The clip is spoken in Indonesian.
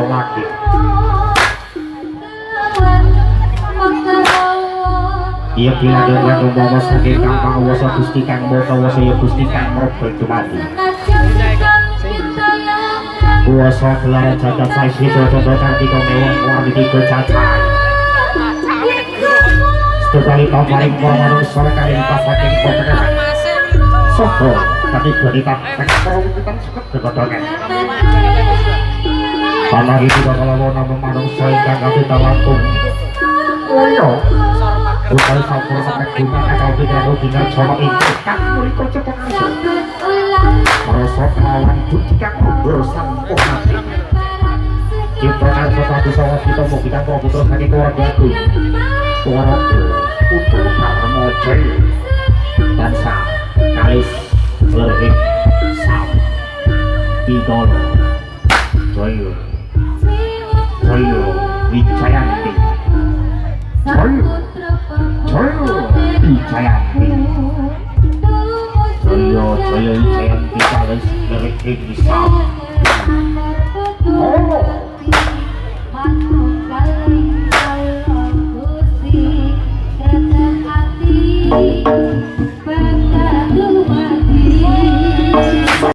lagi. Iya bila dengan umpama saking kang panguwasa Gusti kang Maha ya Gusti kang Maha Dumadi. Kuwasa gelar jagat saisi dodo kanthi kemewah warni tiga cacahan. Setunggali paling manungsa kaling pasaking boten. Sopo ketiga dikatakan kita suket dekodokan. Panah itu kalau nama manungsa ingkang kapita langkung. Ayo. Bukan sampurna kegunaan atau tidak ruginan jono itu kan muliko cepat langsung merosot lawan buktikan berusaha mati ciptaan serta bisa kita mau kita putra sakit keluarga aku keluarga putra karma jaya dan sah kalis lerhik sam idono jaya jaya wijayanti jaya Wijayanti Jaya Wijayanti kalis lerhik sam oh